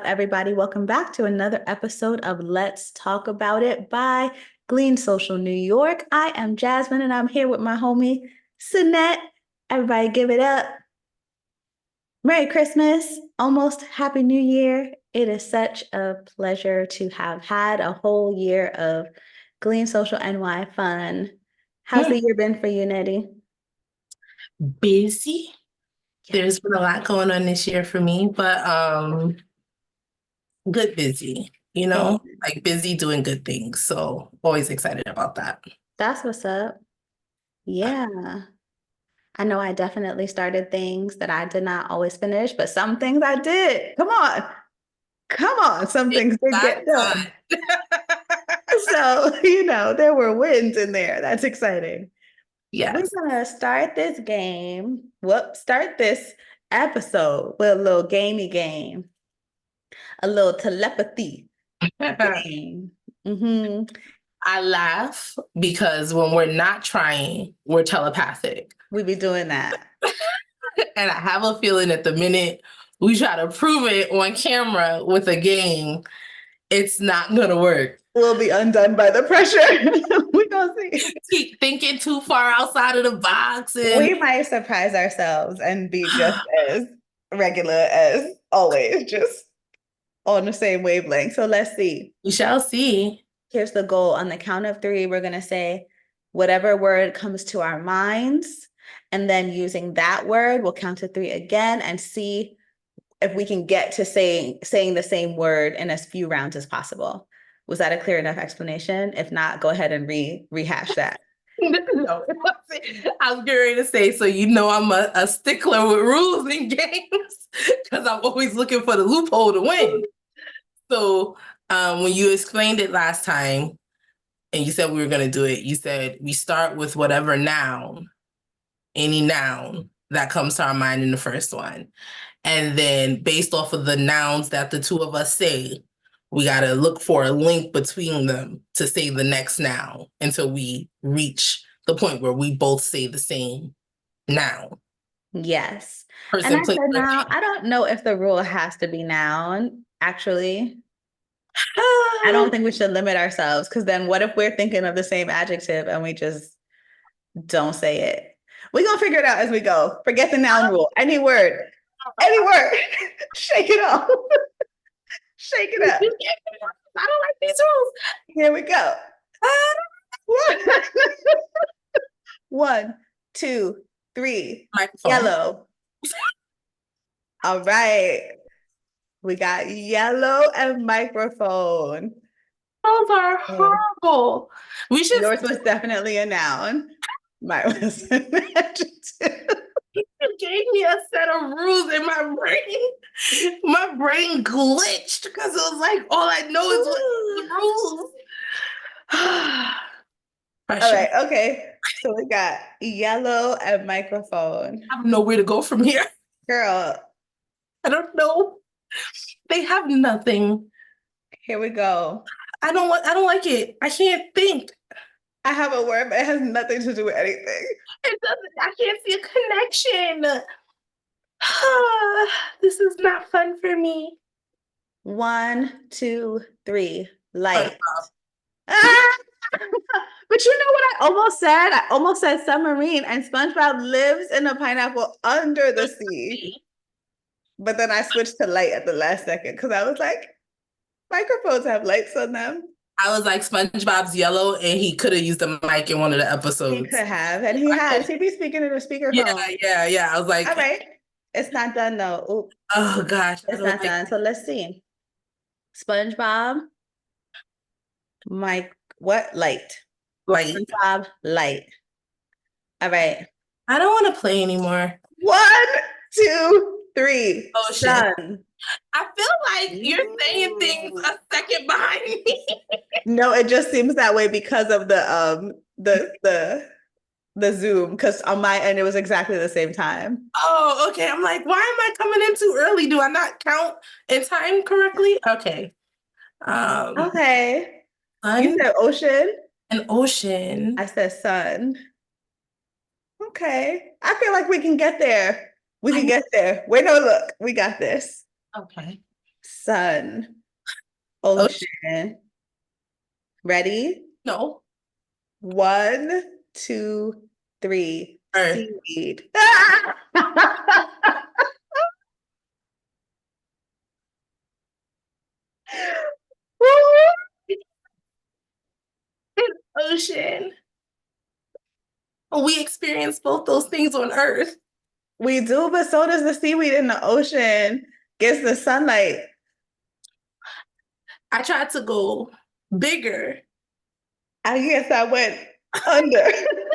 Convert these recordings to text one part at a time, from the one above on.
up, everybody? Welcome back to another episode of Let's Talk About It by Glean Social New York. I am Jasmine, and I'm here with my homie, Sinette. Everybody give it up. Merry Christmas, almost Happy New Year. It is such a pleasure to have had a whole year of Glean Social NY fun. How's the year been for you, Nettie? Busy. There's been a lot going on this year for me, but good busy, like busy doing good things. So always excited about that. That's what's up. Yeah. I know I definitely started things that I did not always finish, but some things I did. Come on. Come on. Some things did get done. So, there were wins in there. That's exciting. Yes. We're going to start this game. Start this episode with a little gamey game, a little telepathy game. I laugh because when we're not trying, we're telepathic. We be doing that. And I have a feeling that the minute we try to prove it on camera with a game, it's not going to work. We'll be undone by the pressure. We're going to see. Keep thinking too far outside of the box. We might surprise ourselves and be just as regular as always, just on the same wavelength. So let's see. We shall see. Here's the goal. On the count of three, we're going to say whatever word comes to our minds. And then using that word, we'll count to three again and see if we can get to saying the same word in as few rounds as possible. Was that a clear enough explanation? If not, go ahead and rehash that. No, I was getting ready to say, so I'm a stickler with rules in games because I'm always looking for the loophole to win. So when you explained it last time and you said we were going to do it, you said we start with whatever noun, any noun that comes to our mind in the first one. And then based off of the nouns that the two of us say, we got to look for a link between them to say the next noun until we reach the point where we both say the same noun. Yes. Person, and I said noun. I don't know if the rule has to be noun, actually. I don't think we should limit ourselves because then what if we're thinking of the same adjective and we just don't say it? We're going to figure it out as we go. Forget the noun rule. Any word. Shake it off. Shake it up. I don't like these rules. Here we go. 1, 2, 3. Microphone. Yellow. All right. We got yellow and microphone. Those are horrible. Yours was definitely a noun. Mine was an adjective. You gave me a set of rules in my brain. My brain glitched because it was like, all I know is what the rules. All right, okay. So we got yellow and microphone. I don't know where to go from here. Girl. I don't know. They have nothing. Here we go. I don't like it. I can't think. I have a word, but it has nothing to do with anything. It doesn't. I can't see a connection. This is not fun for me. 1, 2, 3. Light. But you know what I almost said? I almost said submarine, and SpongeBob lives in a pineapple under the sea. But then I switched to light at the last second because I was like, microphones have lights on them. I was like, SpongeBob's yellow, and he could have used a mic in one of the episodes. He could have, and he has. He'd be speaking in a speakerphone. Yeah. I was like, all right, it's not done though. Ooh. Oh gosh, it's not done. So let's see. SpongeBob, Mike, what? Light. SpongeBob, light. All right. I don't want to play anymore. 1, 2, 3. Oh, Sun. I feel like you're saying things a second behind me. No, it just seems that way because of the Zoom. Because on my end, it was exactly the same time. Oh, okay. I'm like, why am I coming in too early? Do I not count in time correctly? Okay. Okay. Sun? You said ocean. An ocean. I said sun. Okay. I feel like we can get there. We can get there. Wait, no, look. We got this. Okay. sun, Oh, ocean. Ready? no. One, two, three. Earth. Seaweed. Ocean. We experience both those things on Earth. We do, but so does the seaweed in the ocean. Gets the sunlight. I tried to go bigger. I guess I went under.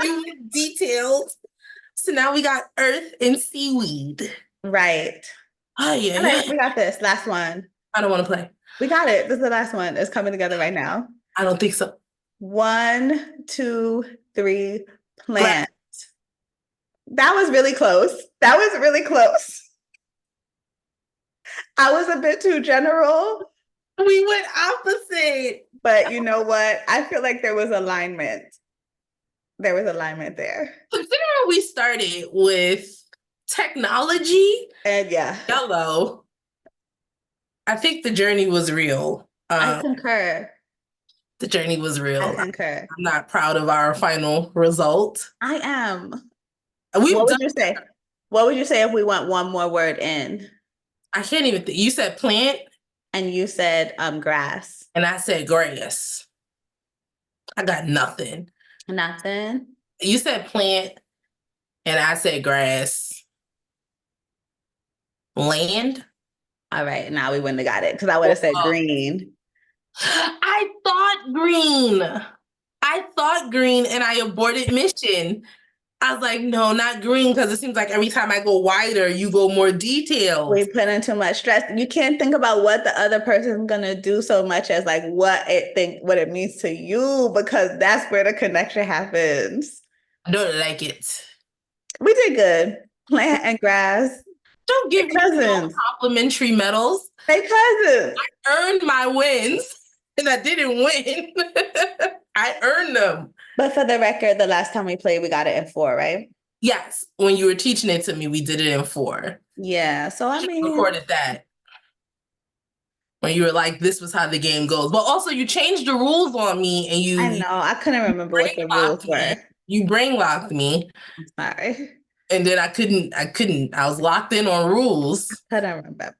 You went detailed. So now we got Earth and seaweed. Right. Oh, yeah, All yeah. right, we got this. Last one. I don't want to play. We got it. This is the last one. It's coming together right now. I don't think so. One, two, three, Grass. plant. That was really close. That was really close. I was a bit too general, We went opposite. but you know what? I feel like there was alignment. There was alignment there. Considering we started with technology, And yeah, yellow, I think the journey was real. I concur. The journey was I real. concur. I'm not proud of our final result. I am. We've What done. would you say? What would you say if we went one more word in I can't even think. You said plant, and you said grass? and I said grass. I got nothing. Nothing. You said plant, and I said grass. Land. All right, now we wouldn't have got it because I would have said green. I thought green. I thought green, and I aborted mission. I was like, no, not green, because it seems like every time I go wider, you go more detailed. We put in too much stress. You can't think about what the other person's gonna do so much as like what it means to you, because that's where the connection happens. I don't like it. We did good. Plant and grass. Don't They give me no cousins. complimentary medals. They cousins. I earned my wins, and I didn't win. I earned them. But for the record, the last time we played, we got it in 4, right? Yes, when you were teaching it to me, we did it in 4. Yeah. So I mean, Recorded that when you were like, "This was how the game goes," but also you changed the rules on me, and I you know I couldn't remember what brain the rules locked me. were. You brain locked me, I'm sorry. and then I couldn't. I was locked in on rules. Couldn't remember.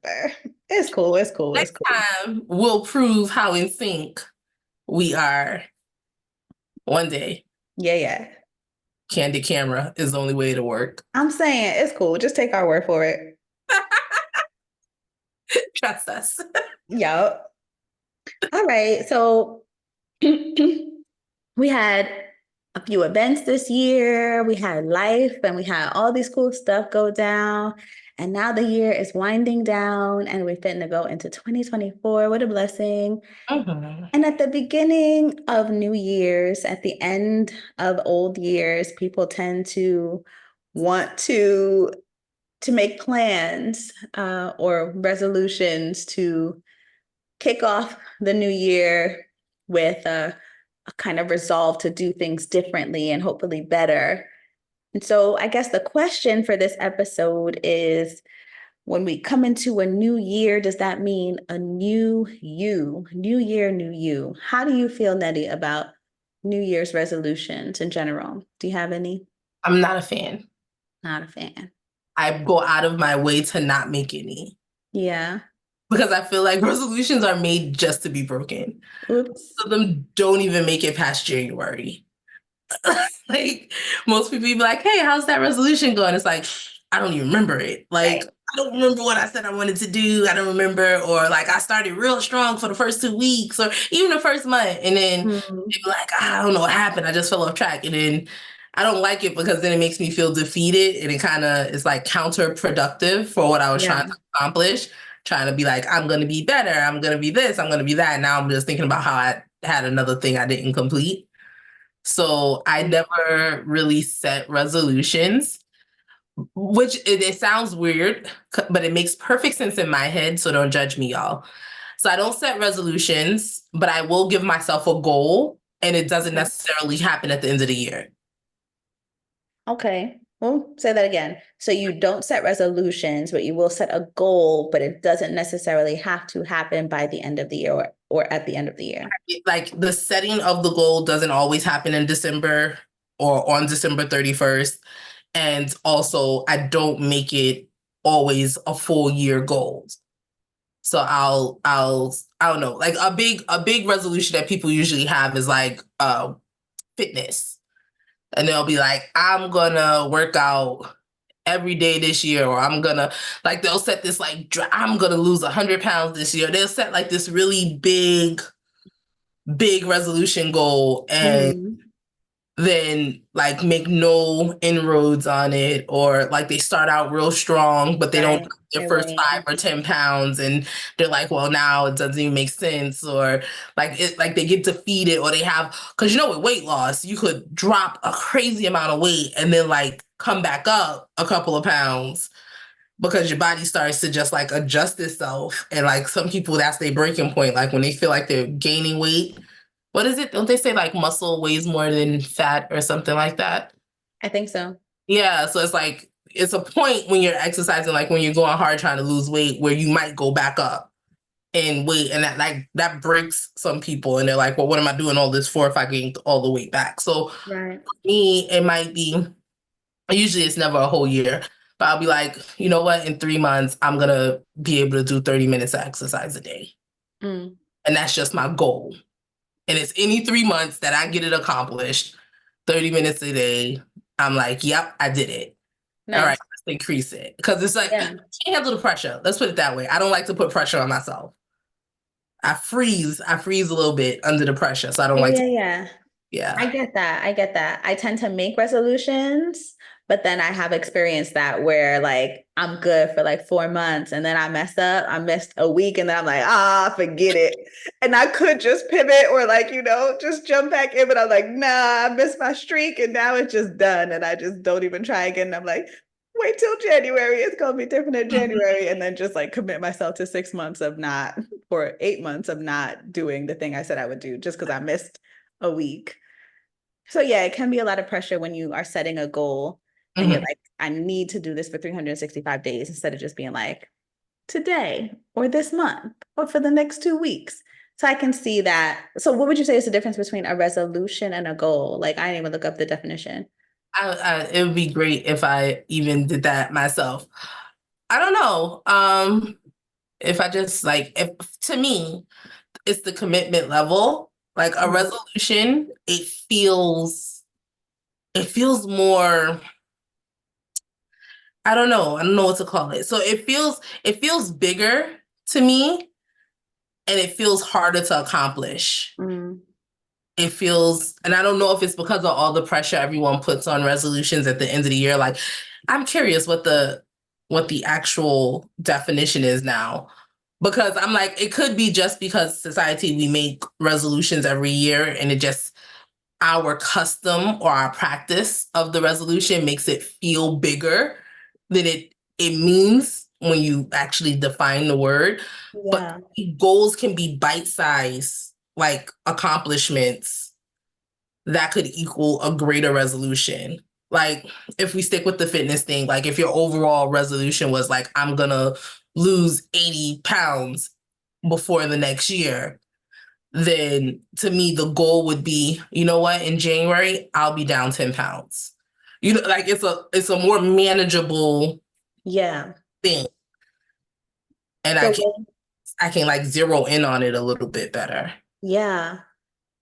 It's cool. It's cool. It's Next cool. time, we'll prove how in sync we are. One day, Yeah, yeah. candid camera is the only way to work. I'm saying it's cool. Just take our word for it. Trust us. Yup. All right. So we had a few events this year. We had life and we had all these cool stuff go down. And now the year is winding down and we're fitting to go into 2024. What a blessing. Mhm. And at the beginning of New Year's, at the end of old years, people tend to want to make plans or resolutions to kick off the new year with a kind of resolve to do things differently and hopefully better. And so I guess the question for this episode is, when we come into a new year, does that mean a new you? New year, new you. How do you feel, Nettie, about New Year's resolutions in general? Do you have any? I'm not a fan. Not a fan. I go out of my way to not make any Yeah. because I feel like resolutions are made just to be broken. Oops. Some of them don't even make it past January. Like most people be like, "Hey, how's that resolution going?" It's like, I don't even remember it. Like, Right. I don't remember what I said I wanted to do. I don't remember, or like I started real strong for the first 2 weeks, or even the first month, and then Mm, people like, I don't know what happened. I just fell off track, and then I don't like it because then it makes me feel defeated, and it kind of is like counterproductive for what I was trying yeah. to accomplish. Trying to be like, I'm going to be better. I'm going to be this. I'm going to be that. Now I'm just thinking about how I had another thing I didn't complete. So I never really set resolutions, which it sounds weird, but it makes perfect sense in my head. So don't judge me, y'all. So I don't set resolutions, but I will give myself a goal, and it doesn't Okay. necessarily happen at the end of the year. Okay. Well, say that again. So you don't set resolutions, but you will set a goal, but it doesn't necessarily have to happen by the end of the year or at the end of the year. Like the setting of the goal doesn't always happen in December or on December 31st. And also, I don't make it always a full year goal. So I don't know. Like a big resolution that people usually have is like fitness. And they'll be like, I'm gonna work out every day this year, or I'm gonna like they'll set this like I'm gonna lose 100 pounds this year. They'll set like this really big resolution goal and Mhm. then like make no inroads on it, or like they start out real strong but they don't Right. their They first wait. 5 or 10 pounds and they're like, well, now it doesn't even make sense, or like they get defeated, or they have, because with weight loss you could drop a crazy amount of weight and then like come back up a couple of pounds because your body starts to just like adjust itself. And like some people, that's their breaking point, like when they feel like they're gaining weight. What is it? Don't they say like muscle weighs more than fat or something like that? I think so. Yeah. So it's like, it's a point when you're exercising, like when you're going hard trying to lose weight, where you might go back up in weight. And that like that breaks some people. And they're like, well, what am I doing all this for if I gain all the weight back? So for Right. me, it might be, usually it's never a whole year, but I'll be like, you know what? In 3 months, I'm going to be able to do 30 minutes of exercise a day. Mm. And that's just my goal. And it's any 3 months that I get it accomplished, 30 minutes a day. I'm like, yep, I did it. All right, Nice. let's increase it. Because it's like, I Yeah. can't handle the pressure. Let's put it that way. I don't like to put pressure on myself. I freeze a little bit under the pressure. So I don't Yeah, like to, yeah, yeah. I yeah. get that. I get that. I tend to make resolutions, but then I have experienced that where like I'm good for like 4 months and then I mess up. I missed a week and then I'm like, forget it. And I could just pivot or like, just jump back in, but I'm like, nah, I missed my streak and now it's just done. And I just don't even try again. And I'm like, wait till January. It's gonna be different in January. And then just like commit myself to 6 months of not or 8 months of not doing the thing I said I would do just because I missed a week. So yeah, it can be a lot of pressure when you are setting a goal and you're Mhm. like, I need to do this for 365 days instead of just being like today or this month or for the next 2 weeks. So I can see that. So what would you say is the difference between a resolution and a goal? Like I didn't even look up the definition. It would be great if I even did that myself. I don't know. If I just like, if to me, it's the commitment level. Like a Mm. resolution, it feels more, I don't know what to call it. So it feels bigger to me, and it feels harder to accomplish. Mm. It feels, and I don't know if it's because of all the pressure everyone puts on resolutions at the end of the year. Like, I'm curious what the actual definition is now. Because I'm like, it could be just because society, we make resolutions every year, and it just, our custom or our practice of the resolution makes it feel bigger than it means when you actually define the word. But Yeah. goals can be bite-sized, like accomplishments that could equal a greater resolution. Like if we stick with the fitness thing, like if your overall resolution was like, I'm gonna lose 80 pounds before the next year, then to me the goal would be, you know what, in January I'll be down 10 pounds. Like it's a more manageable Yeah. thing, and I So can I can like zero in on it a little bit better. yeah.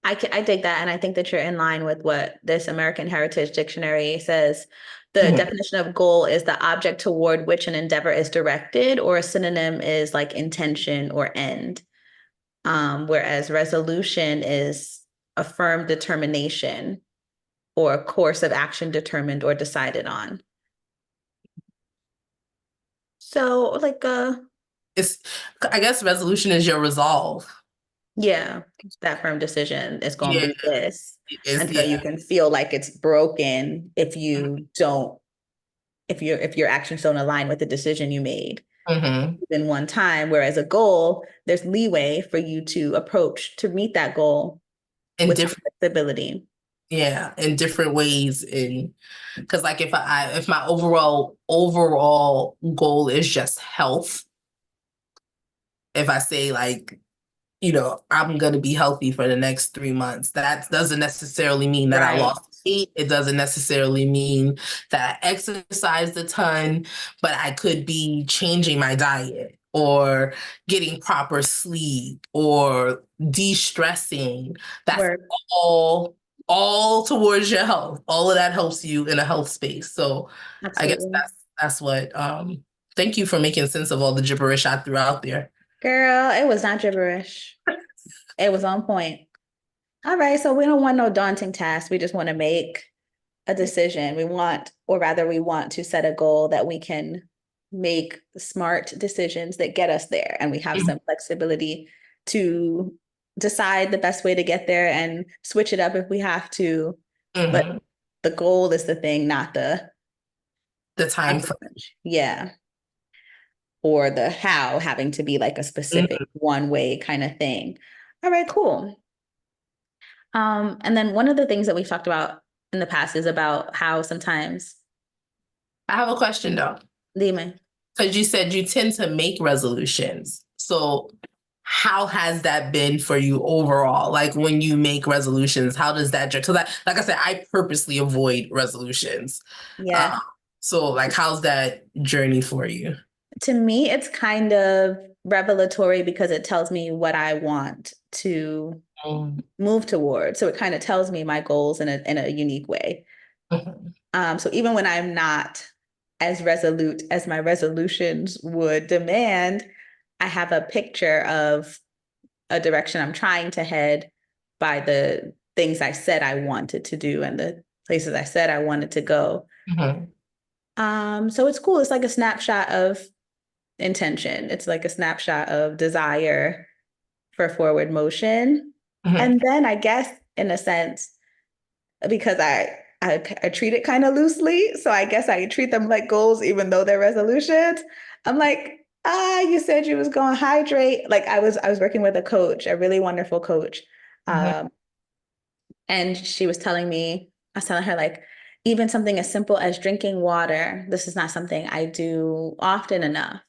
I dig that, and I think that you're in line with what this American Heritage Dictionary says. The Mhm. definition of goal is the object toward which an endeavor is directed, or a synonym is like intention or end. Whereas resolution is a firm determination or a course of action determined or decided on. So, like, It's, I guess resolution is your resolve. yeah, that firm decision is going Yeah, to be this it's until yeah. you can feel like it's broken if you don't if your actions don't align with the decision you made Mm-hmm. in one time. Whereas a goal, there's leeway for you to approach to meet that goal And with some different flexibility. Yeah, in different ways. In because like if my overall goal is just health, if I say like, I'm going to be healthy for the next 3 months. That doesn't necessarily mean that I Right. lost weight. It doesn't necessarily mean that I exercised a ton, but I could be changing my diet or getting proper sleep or de-stressing. That's Word. all all towards your health. All of that helps you in a health space. So I guess Absolutely. that's what thank you for making sense of all the gibberish I threw out there. Girl, it was not gibberish. It was on point. All right, so we don't want no daunting task. We just want to make a decision. Or rather, we want to set a goal that we can make smart decisions that get us there. And we have some flexibility to decide the best way to get there and switch it up if we have to. But Mhm. the goal is the thing, not the The time frame. yeah, or the how having to be like a specific Mhm. one way kind of thing. All right, cool. And then one of the things that we've talked about in the past is about how sometimes, I have a question though, dime, because you said you tend to make resolutions. So, how has that been for you overall? Like when you make resolutions, how does that? Because like I said, I purposely avoid resolutions. yeah. Uh, so, like, how's that journey for you? To me, it's kind of revelatory because it tells me what I want to Mm. move toward. So it kind of tells me my goals in a unique way. Mhm. So even when I'm not as resolute as my resolutions would demand, I have a picture of a direction I'm trying to head by the things I said I wanted to do and the places I said I wanted to go. Mhm. So it's cool. It's like a snapshot of intention. It's like a snapshot of desire for forward motion. Mhm. And then I guess in a sense, because I treat it kind of loosely, so I guess I treat them like goals even though they're resolutions. I'm like, you said you was going to hydrate. Like I was working with a coach, a really wonderful coach. Mhm. Um, and she was telling me, I was telling her like, even something as simple as drinking water, this is not something I do often enough.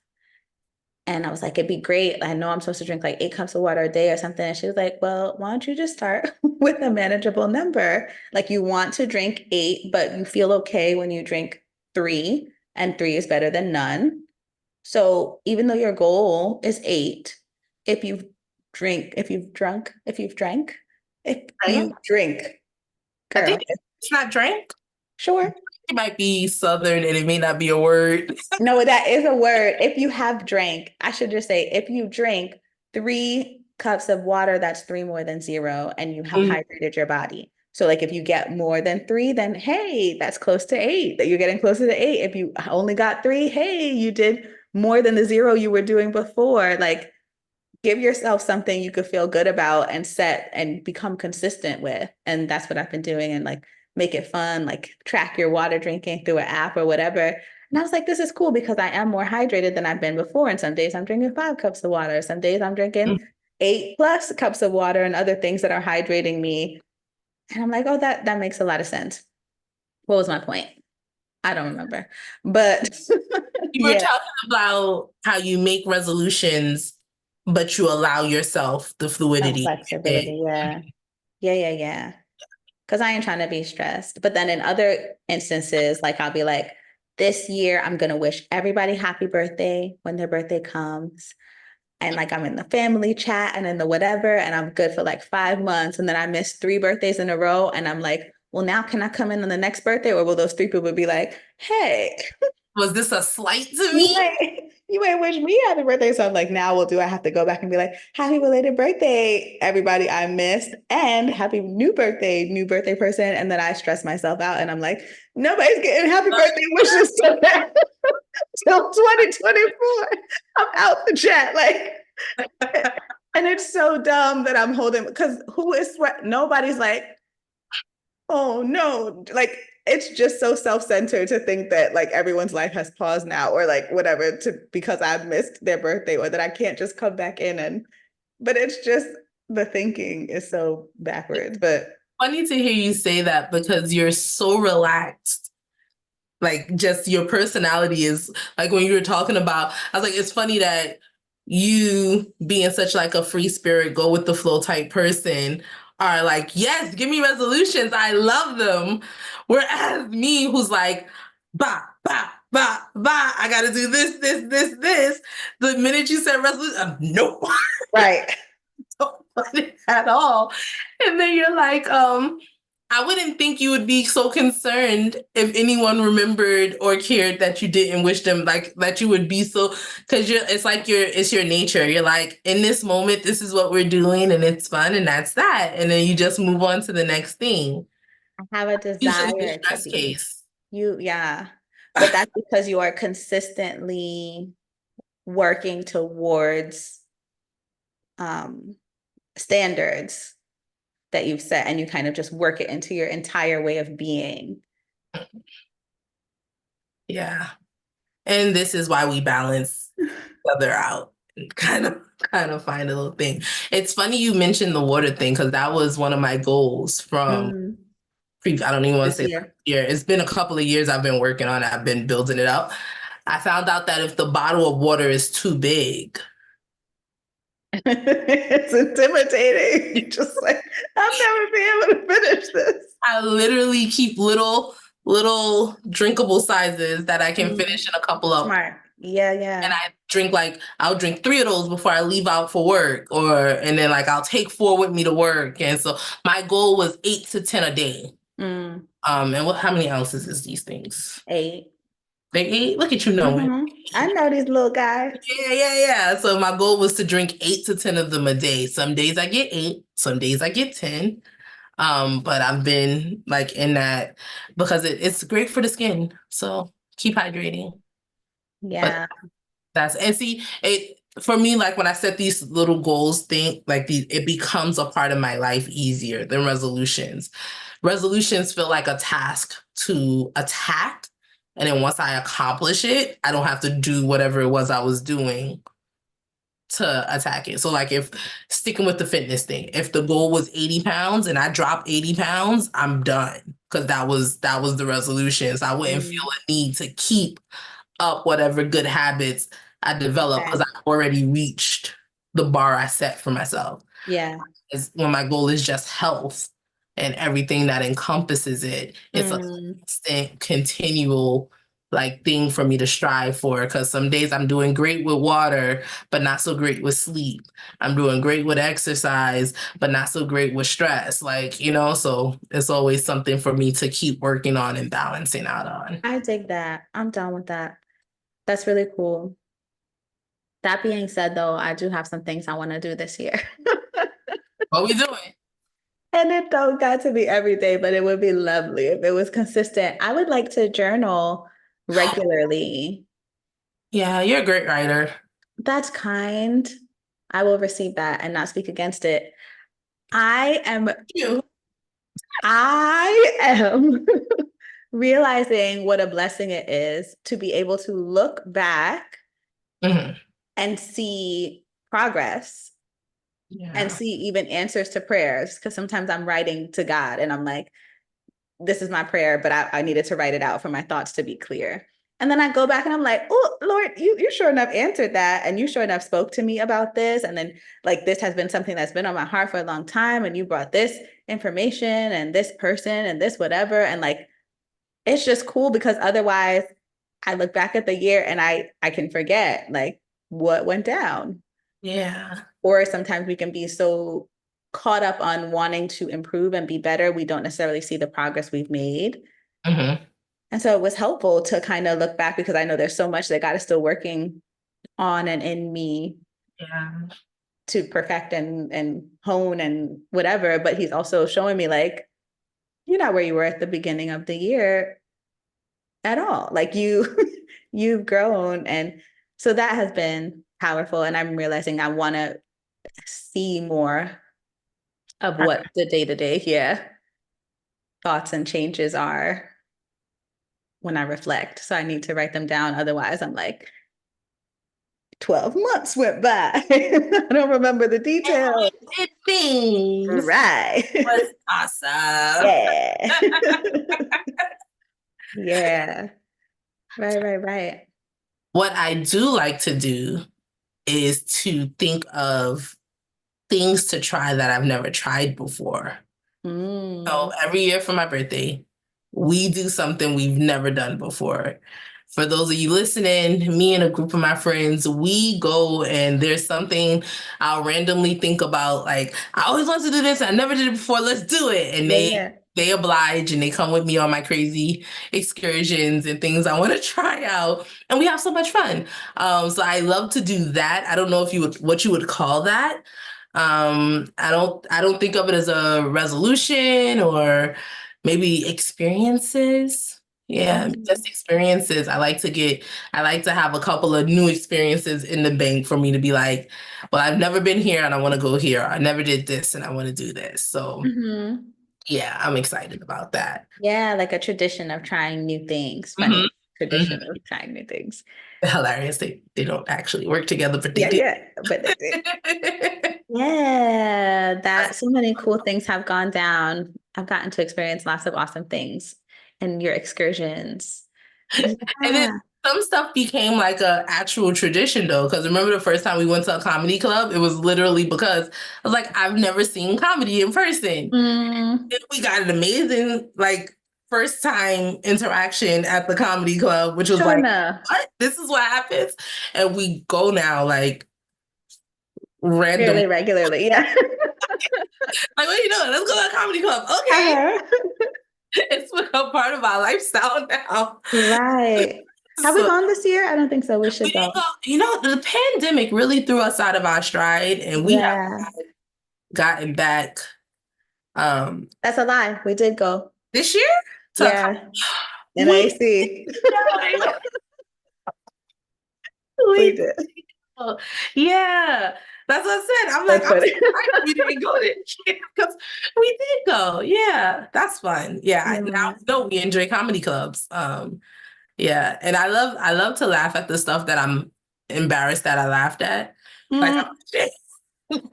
And I was like, it'd be great. I know I'm supposed to drink like 8 cups of water a day or something. And she was like, well, why don't you just start with a manageable number? Like you want to drink 8, but you feel okay when you drink 3, and 3 is better than none. So even though your goal is 8, if you've if you've drank, if Right? you drink, I think girl, it's not drink. sure. It might be southern and it may not be a word. No, that is a word. If you have drank, I should just say, if you drink 3 cups of water, that's 3 more than 0, and you have Mhm. hydrated your body. So, like, if you get more than 3, then hey, that's close to 8. That you're getting closer to 8. If you only got 3, hey, you did more than the 0 you were doing before. Like, give yourself something you could feel good about and set and become consistent with. And that's what I've been doing and like make it fun, like track your water drinking through an app or whatever. And I was like, this is cool because I am more hydrated than I've been before. And some days I'm drinking 5 cups of water. Some days I'm drinking 8+ cups of water and other things that are hydrating me. And I'm like, oh, that makes a lot of sense. What was my point? I don't remember. But You were yeah, talking about how you make resolutions, but you allow yourself the some fluidity. flexibility. Yeah. Yeah. Because I ain't trying to be stressed. But then in other instances, like I'll be like, this year I'm gonna wish everybody happy birthday when their birthday comes. And like I'm in the family chat and in the whatever, and I'm good for like 5 months. And then I miss 3 birthdays in a row. And I'm like, well, now can I come in on the next birthday? Or will those 3 people be like, hey, Was this a slight to you me? ain't wish me happy birthday. So I'm like, now well, do I have to go back and be like, happy belated birthday, everybody I missed, and happy new birthday person. And then I stress myself out and I'm like, nobody's getting happy birthday wishes till, till 2024. I'm out the chat. Like, and it's so dumb that I'm holding because who is sweat? Nobody's like, oh no, like it's just so self-centered to think that like everyone's life has paused now or like whatever to because I've missed their birthday or that I can't just come back in and but it's just the thinking is so backwards. But Funny to hear you say that because you're so relaxed. Like just your personality is like when you were talking about, I was like, it's funny that you being such like a free spirit, go with the flow type person are like, yes, give me resolutions. I love them. Whereas me, who's like, bah, bah, bah, bah, I gotta do this. The minute you said resolution, nope. Right. Don't want it at all. And then you're like, I wouldn't think you would be so concerned if anyone remembered or cared that you didn't wish them like that you would be so because it's like it's your nature. You're like, in this moment, this is what we're doing and it's fun and that's that. And then you just move on to the next thing. I have a Usually the desire to stress be. case. Yeah. But that's because you are consistently working towards um, standards that you've set and you kind of just work it into your entire way of being. Yeah. And this is why we balance each other out and kind of find a little thing. It's funny you mentioned the water thing because that was one of my goals from Mm, I don't even want to this say last year. year. It's been a couple of years I've been working on it. I've been building it up. I found out that if the bottle of water is too big, It's intimidating. You're just like, I'll never be able to finish this. I literally keep little drinkable sizes that I can Mm, finish in a couple of. smart. Yeah, And yeah. I drink like I'll drink 3 of those before I leave out for work, and then like I'll take 4 with me to work. And so my goal was 8 to 10 a day. Mm, And how many ounces is these things? 8. They 8. Look at you knowing. I know these little guys. Yeah. So my goal was to drink 8 to 10 of them a day. Some days I get 8, some days I get 10. But I've been like in that because it's great for the skin. So keep hydrating. But Yeah. and see it for me, like when I set these little goals, it becomes a part of my life easier than resolutions. Resolutions feel like a task to attack. And then once I accomplish it, I don't have to do whatever it was I was doing to attack it. So like if sticking with the fitness thing, if the goal was 80 pounds and I drop 80 pounds, I'm done. Because that was the resolution. So I wouldn't feel Mm, a need to keep up whatever good habits I develop because okay. I've already reached the bar I set for myself. Yeah. Is when my goal is just health and everything that encompasses it. It's a Mm, constant, continual like thing for me to strive for because some days I'm doing great with water, but not so great with sleep. I'm doing great with exercise, but not so great with stress. Like, so it's always something for me to keep working on and balancing out on. I dig that. I'm down with that. That's really cool. That being said, though, I do have some things I want to do this year. What we doing? And it don't got to be every day, but it would be lovely if it was consistent. I would like to journal regularly. Yeah, you're a great writer. That's kind. I will receive that and not speak against it. I am You. I am realizing what a blessing it is to be able to look back Mhm. and see progress and Yeah. see even answers to prayers. Because sometimes I'm writing to God and I'm like, this is my prayer, but I needed to write it out for my thoughts to be clear. And then I go back and I'm like, oh, Lord, you sure enough answered that. And you sure enough spoke to me about this. And then, like, this has been something that's been on my heart for a long time. And you brought this information and this person and this whatever. And like, it's just cool because otherwise I look back at the year and I can forget like what went down. Yeah. Or sometimes we can be so caught up on wanting to improve and be better, we don't necessarily see the progress we've made. Hmm. And so it was helpful to kind of look back because I know there's so much that God is still working on and in me Yeah. to perfect and hone and whatever. But he's also showing me like, you're not where you were at the beginning of the year at all. Like you've grown. And so that has been powerful. And I'm realizing I want to see more of what the day-to-day, yeah, thoughts and changes are when I reflect. So I need to write them down. Otherwise, I'm like, 12 months went by. I don't remember the And details. we did things. Right. Was awesome. Yeah. Yeah. Right, right, right. What I do like to do is to think of things to try that I've never tried before. So Mm. every year for my birthday, we do something we've never done before. For those of you listening, me and a group of my friends, we go and there's something I'll randomly think about. Like, I always want to do this. I never did it before. Let's do it. And Yeah, they yeah. they oblige and they come with me on my crazy excursions and things I want to try out. And we have so much fun. So I love to do that. I don't know if you would what you would call that. I don't think of it as a resolution or maybe experiences. Yeah, just Mm. experiences. I like to have a couple of new experiences in the bank for me to be like, well, I've never been here and I want to go here. I never did this and I want to do this. So Hmm. yeah, I'm excited about that. Yeah, like a tradition of trying new things. Hmm. Funny tradition of trying new things. Hilarious. They don't actually work together, but they Yeah, do. yeah. But they did. Yeah, that so many cool things have gone down. I've gotten to experience lots of awesome things in your excursions. And then Yeah. some stuff became like a actual tradition though, because remember the first time we went to a comedy club, it was literally because I was like, I've never seen comedy in person. Mm, And we got an amazing like first time interaction at the comedy club, which was sure like, enough. what? This is what happens. And we go now like random. Fairly regularly. Yeah. Like, what are you doing? Let's go to a comedy club. Okay. Uh-huh. It's become part of our lifestyle now. Right. Have we So gone this year? I don't think so. We we should didn't go. go, the pandemic really threw us out of our stride and we have Yeah. gotten back That's a lie. We did go. this year to Yeah. In we AC. We we did. yeah, that's what I said. I'm like, That's I'm funny. surprised we didn't go this year because we did go. Yeah, that's fun. Yeah, now Yeah. no, we enjoy comedy clubs. Yeah, and I love to laugh at the stuff that I'm embarrassed that I laughed at. Like Mm.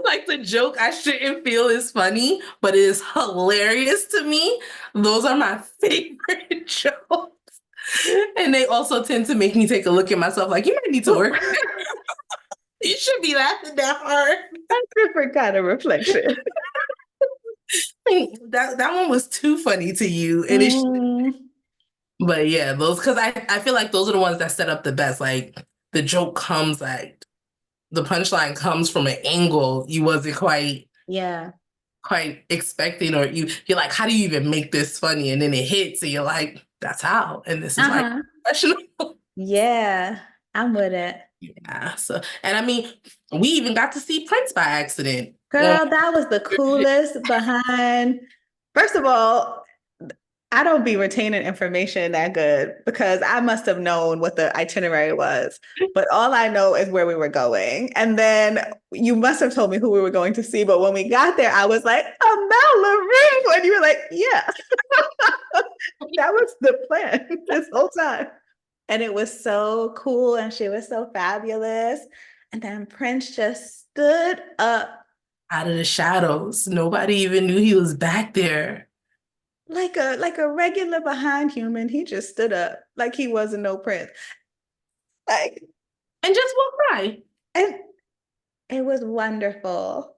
like the joke I shouldn't feel is funny, but it is hilarious to me. Those are my favorite jokes. And they also tend to make me take a look at myself like, you might need to work. You should be laughing that hard. Different kind of reflection. That one was too funny to you. And it Mm. but yeah, those because I feel like those are the ones that set up the best. Like the joke comes like the punchline comes from an angle you wasn't Yeah. quite expecting, or you're like, how do you even make this funny? And then it hits and you're like, that's how. And this is why Uh-huh. professional. Yeah. I'm with it. Yeah. So and I mean, we even got to see Prince by accident. Girl, that was the coolest behind. First of all, I don't be retaining information that good because I must have known what the itinerary was. But all I know is where we were going. And then you must have told me who we were going to see. But when we got there, I was like, Amel Larue. And you were like, yeah, that was the plan this whole time. And it was so cool. And she was so fabulous. And then Prince just stood up Out of the shadows. Nobody even knew he was back there. like a regular behind human. He just stood up like he wasn't no prince. Like, And just walked by. and it was wonderful.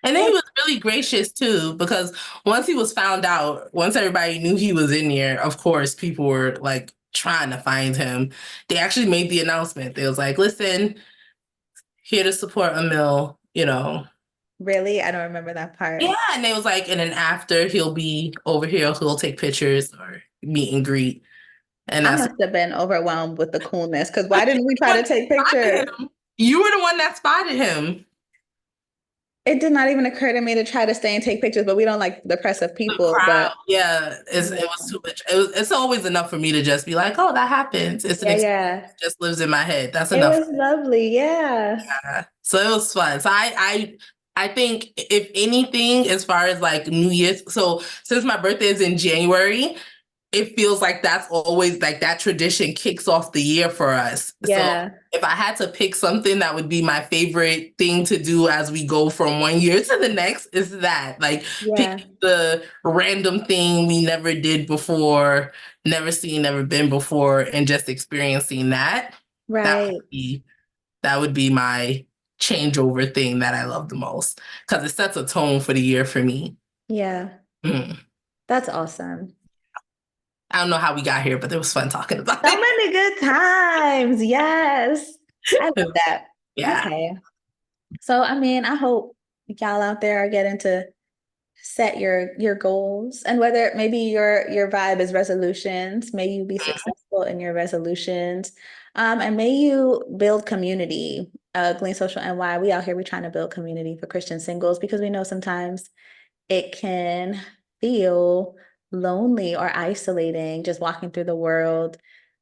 And then he It was really gracious too, because once he was found out, once everybody knew he was in there, of course, people were like trying to find him. They actually made the announcement. They was like, listen, here to support Emil. really, I don't remember that Yeah. part. And they was like, and then after he'll be over here, he'll take pictures or meet and greet. And I that's must have been overwhelmed with the coolness because why didn't we try to take pictures? spotted him. You were the one that spotted him. It did not even occur to me to try to stay and take pictures, but we don't like the press of The people. crowd, But yeah, it yeah, was too much. It's always enough for me to just be like, oh, that happens. It's an yeah, experience yeah. that just lives in my head. That's It enough. was lovely. Yeah. So it was fun. So I think if anything, as far as like New Year's, so since my birthday is in January, it feels like that's always like that tradition kicks off the year for us. So Yeah. if I had to pick something that would be my favorite thing to do as we go from one year to the next, is that like Yeah. picking the random thing we never did before, never seen, never been before, and just experiencing that. That would Right. be that would be my changeover thing that I love the most because it sets a tone for the year for me. Yeah. Mm. That's awesome. I don't know how we got here, but it was fun talking about So it. many good times. Yes. I love that. Yeah. Okay. So, I mean, I hope y'all out there are getting to set your goals, and whether maybe your vibe is resolutions, may you be successful in your resolutions. And may you build community. Glean Social NY, we out here, we trying to build community for Christian singles because we know sometimes it can feel lonely or isolating just walking through the world,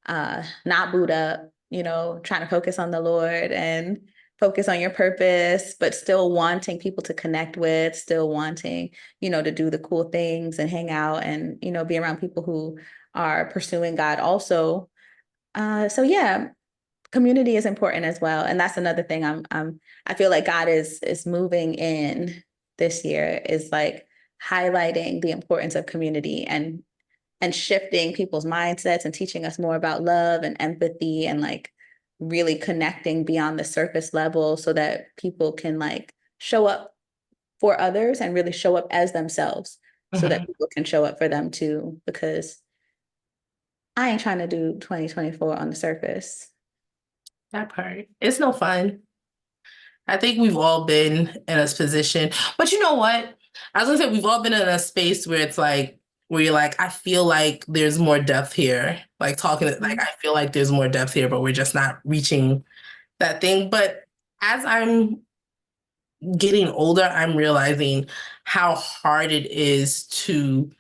not boot up, trying to focus on the Lord and focus on your purpose, but still wanting people to connect with, still wanting, to do the cool things and hang out and, be around people who are pursuing God also. So yeah, community is important as well. And that's another thing I feel like God is moving in this year, is like highlighting the importance of community and shifting people's mindsets and teaching us more about love and empathy and like really connecting beyond the surface level so that people can like show up for others and really show up as themselves so that Mhm. people can show up for them too, because I ain't trying to do 2024 on the surface. That part. It's no fun. I think we've all been in a position, but you know what? I was gonna say we've all been in a space where it's like where you're like, I feel like there's more depth here. Like talking, like Mhm. I feel like there's more depth here, but we're just not reaching that thing. But as I'm getting older, I'm realizing how hard it is to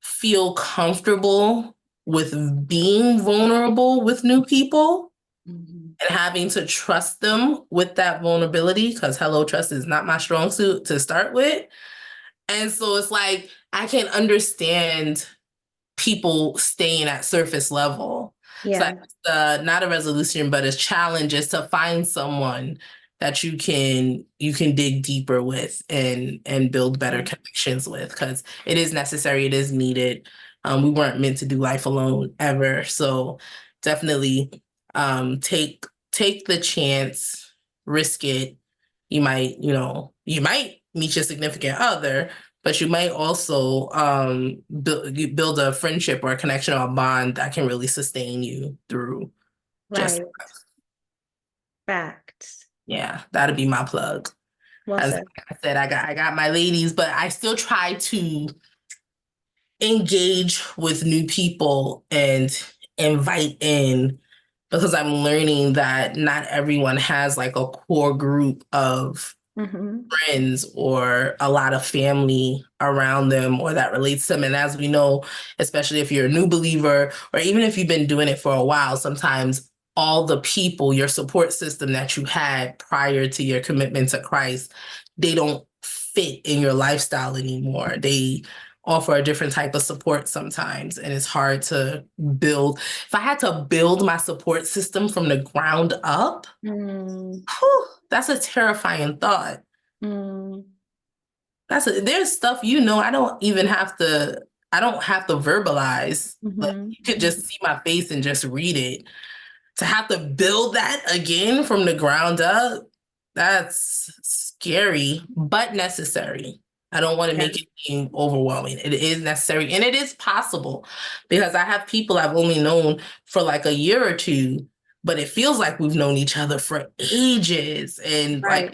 feel comfortable with being vulnerable with new people Mhm. and having to trust them with that vulnerability because hello, trust is not my strong suit to start with. And so it's like I can understand people staying at surface level. So Yeah. that's not a resolution, but a challenge is to find someone that you can dig deeper with and build better Yeah. connections with because it is necessary, it is needed. We weren't meant to do life alone ever, so definitely take the chance, risk it. You might meet your significant other, but you might also build a friendship or a connection or a bond that can really sustain you through just Right. Facts. yeah, that'd be my plug. Well As said. I said, I got my ladies, but I still try to engage with new people and invite in because I'm learning that not everyone has like a core group of Hmm. friends or a lot of family around them or that relates to them. And as we know, especially if you're a new believer or even if you've been doing it for a while, sometimes all the people, your support system that you had prior to your commitment to Christ, they don't fit in your lifestyle anymore. They offer a different type of support sometimes, and it's hard to build. If I had to build my support system from the ground up, Mm, whew, that's a terrifying thought. mm, There's stuff I don't have to verbalize. Like hmm. you could just see my face and just read it. To have to build that again from the ground up, that's scary, but necessary. I don't want to Yeah. make it seem overwhelming. It is necessary and it is possible because I have people I've only known for like a year or two, but it feels like we've known each other for ages. And like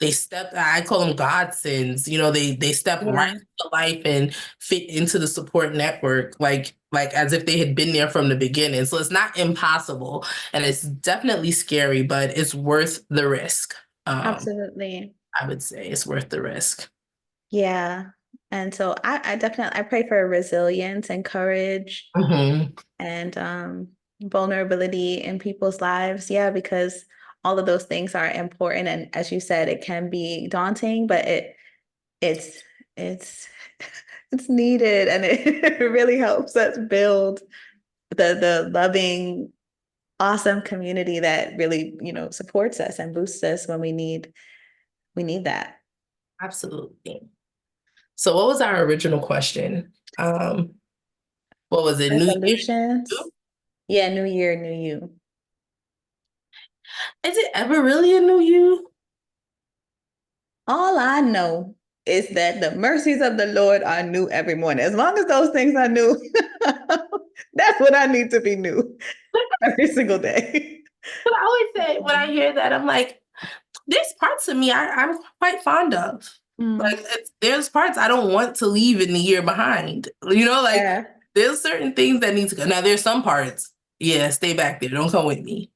Right. I call them godsends. They step right Yeah. into life and fit into the support network like as if they had been there from the beginning. So it's not impossible and it's definitely scary, but it's worth the risk. Absolutely. I would say it's worth the risk. Yeah. And so I definitely I pray for resilience and courage Hmm. and vulnerability in people's lives. Yeah, because all of those things are important. And as you said, it can be daunting, but it's it's It's needed, and it really helps us build the loving, awesome community that really, supports us and boosts us when we need that. Absolutely. So what was our original question? What was it? New Year? Resolutions. Yeah, new year, new you. Is it ever really a new you? All I know is that the mercies of the Lord are new every morning. As long as those things are new, that's what I need to be new every single day. But I always say when I hear that, I'm like, there's parts of me I'm quite fond of. Like Mm, there's parts I don't want to leave in the year behind. You know, like yeah. there's certain things that need to go. Now there's some parts, yeah, stay back there. Don't come with me.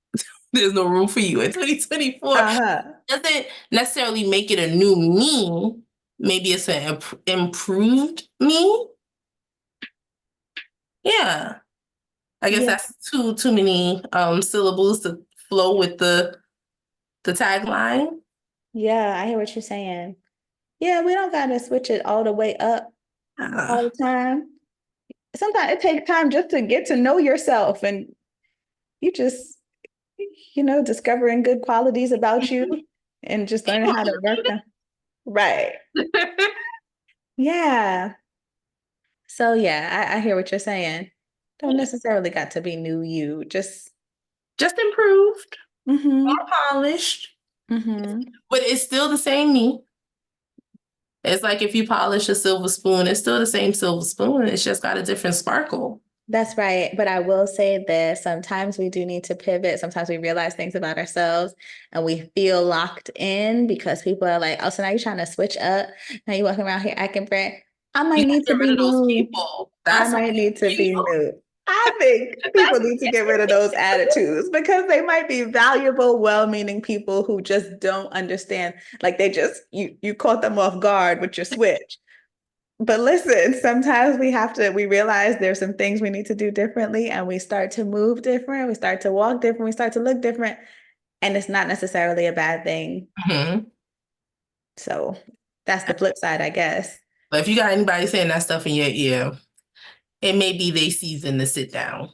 There's no room for you in 2024. Uh-huh. Doesn't necessarily make it a new me. Maybe it's an improved me. Yeah. I guess Yeah. that's too many syllables to flow with the tagline. Yeah, I hear what you're saying. Yeah, we don't gotta switch it all the way up all Ah. the time. Sometimes it takes time just to get to know yourself and you just, discovering good qualities about you and just learning how to work them. Right. Yeah. So yeah, I hear what you're saying. Don't necessarily got to be new you. Just Just improved, more mm-hmm. polished, Mm-hmm. but it's still the same me. It's like if you polish a silver spoon, it's still the same silver spoon. It's just got a different sparkle. That's right. But I will say this, sometimes we do need to pivot. Sometimes we realize things about ourselves and we feel locked in because people are like, oh, so now you're trying to switch up. Now you're walking around here acting brand. I You might gotta need to get rid be of those new. people. I That's what might need to you be know. new. I think people need to get rid of those attitudes because they might be valuable, well-meaning people who just don't understand. Like they just you caught them off guard with your switch. But listen, sometimes we realize there's some things we need to do differently and we start to move different, we start to walk different, we start to look different, and it's not necessarily a bad thing. Mhm. So that's the flip side, I guess. But if you got anybody saying that stuff in your ear, it may be they season to sit down.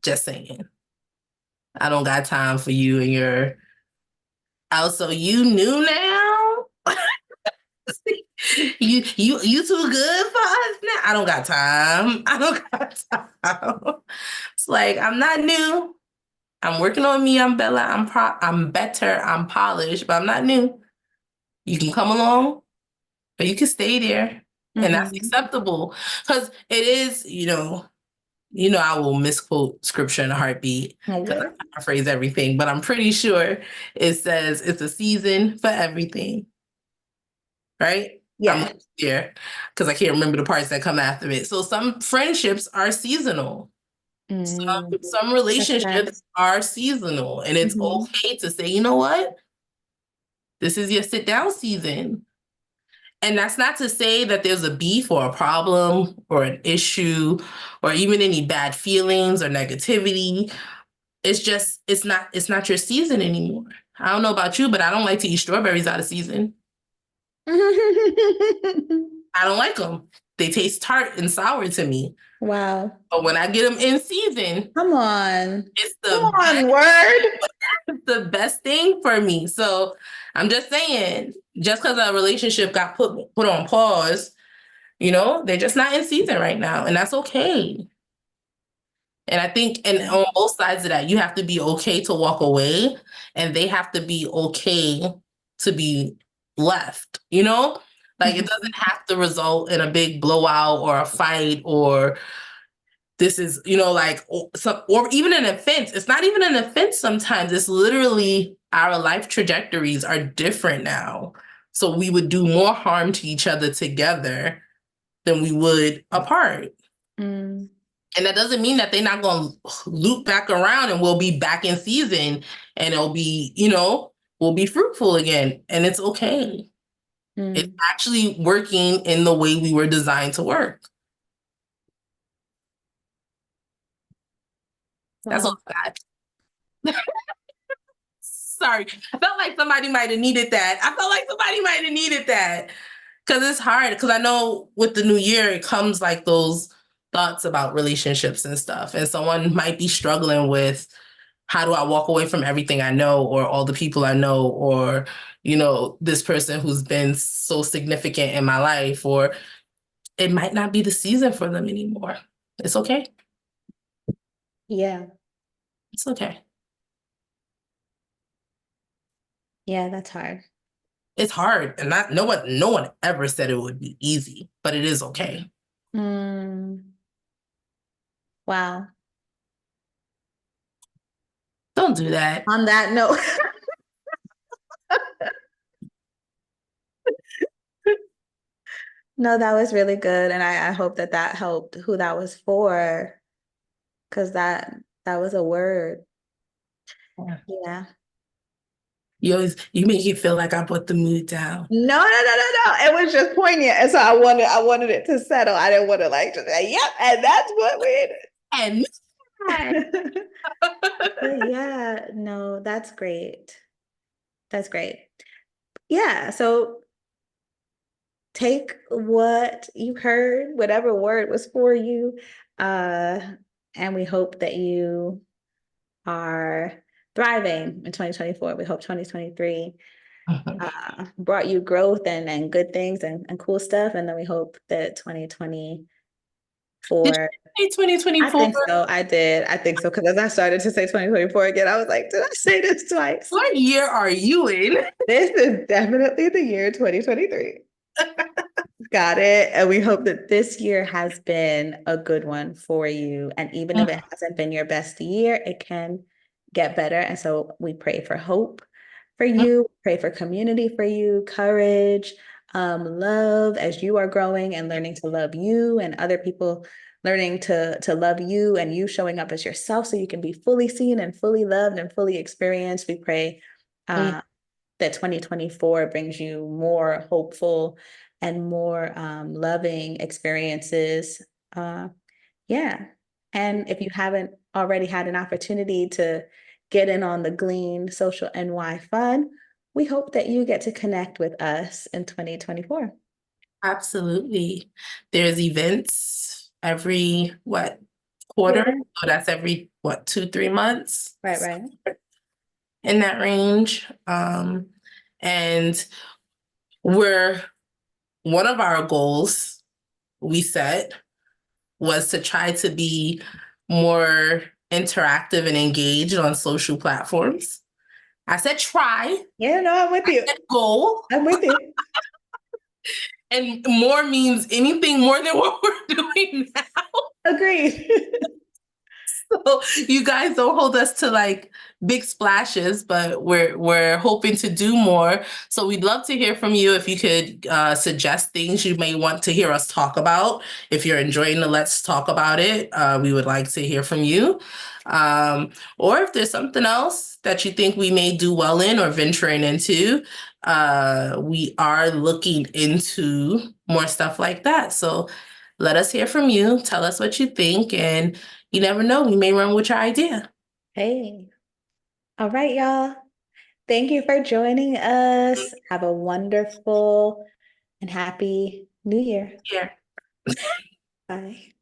Just saying. I don't got time for you and your also you new now. You too good for us now. I don't got time. I don't got time. It's like I'm not new. I'm working on me. I'm Bella. I'm better. I'm polished, but I'm not new. You can come along, or you can stay there, and that's Mm-hmm. acceptable. Because it is, I will misquote scripture in a heartbeat because Okay. I paraphrase everything, but I'm pretty sure it says it's a season for everything, right? I'm Yeah. there because I can't remember the parts that come after it. So some friendships are seasonal. Mm, Some makes relationships sense. are seasonal, and it's Mm-hmm. okay to say, you know what? This is your sit down season. And that's not to say that there's a beef or a problem or an issue or even any bad feelings or negativity. It's just it's not your season anymore. I don't know about you, but I don't like to eat strawberries out of season. I don't like them. They taste tart and sour to me. Wow. But when I get them in season, Come on. it's Come the on, word. the best thing for me. So I'm just saying, just because a relationship got put on pause, they're just not in season right now, and that's okay. And I think, and Yeah. on both sides of that, you have to be okay to walk away, and they have to be okay to be left. Like it Mhm. doesn't have to result in a big blowout or a fight or this is like or even an offense. It's not even an offense. Sometimes it's literally our life trajectories are different now, so we would do more harm to each other together than we would apart. Mm, And that doesn't mean that they're not going to loop back around and we'll be back in season and it'll be we'll be fruitful again, and it's okay. It's mm. actually working in the way we were designed to work. That's all Wow. I got. Sorry. I felt like somebody might have needed that. I felt like somebody might have needed that. Because it's hard. Because I know with the new year, it comes like those thoughts about relationships and stuff. And someone might be struggling with how do I walk away from everything I know or all the people I know or, this person who's been so significant in my life, or it might not be the season for them anymore. It's okay. Yeah. It's okay. Yeah, that's hard. It's hard. And not no one ever said it would be easy, but it is okay. Mm, wow. Don't do that. On that note, no, that was really good. And I hope that that helped who that was for, because that was a word. Yeah. You make it feel like I put the mood down. No, no, no, no, no. It was just poignant. And so I wanted it to settle. I didn't want to like just say, yep, and that's what we And did. But yeah, no, that's great. That's great. Yeah. So take what you heard, whatever word was for you. Uh, and we hope that you are thriving in 2024. We hope 2023 brought you growth and good things and cool stuff. And then we hope that 2024, did you say I 2024? think so. I did. I think so. Because as I started to say 2024 again, I was like, did I say this twice? What year are you in? This is definitely the year 2023. Got it. And we hope that this year has been a good one for you. And even if it hasn't been your best year, it can get better. And so we pray for hope for you, pray for community for you, courage, love as you are growing and learning to love you and other people learning to love you and you showing up as yourself so you can be fully seen and fully loved and fully experienced. We pray that 2024 brings you more hopeful and more loving experiences. Yeah. And if you haven't already had an opportunity to get in on the Glean Social NY fun, we hope that you get to connect with us in 2024. Absolutely. There's events every quarter? Yeah. So that's every 2, 3 months Right, right. in that range. And we're one of our goals we set was to try to be more interactive and engaged on social platforms. I said try, Yeah, no, I'm with you. goal, I'm with you. and more means anything more than what we're doing now. Agreed. So you guys don't hold us to like big splashes, but we're hoping to do more. So we'd love to hear from you if you could suggest things you may want to hear us talk about. If you're enjoying the Let's Talk About It, we would like to hear from you. Or if there's something else that you think we may do well in or venturing into, we are looking into more stuff like that. So let us hear from you. Tell us what you think, and you never know, we may run with your idea. Hey. All right, y'all. Thank you for joining us. Have a wonderful and happy new year. Yeah. Bye.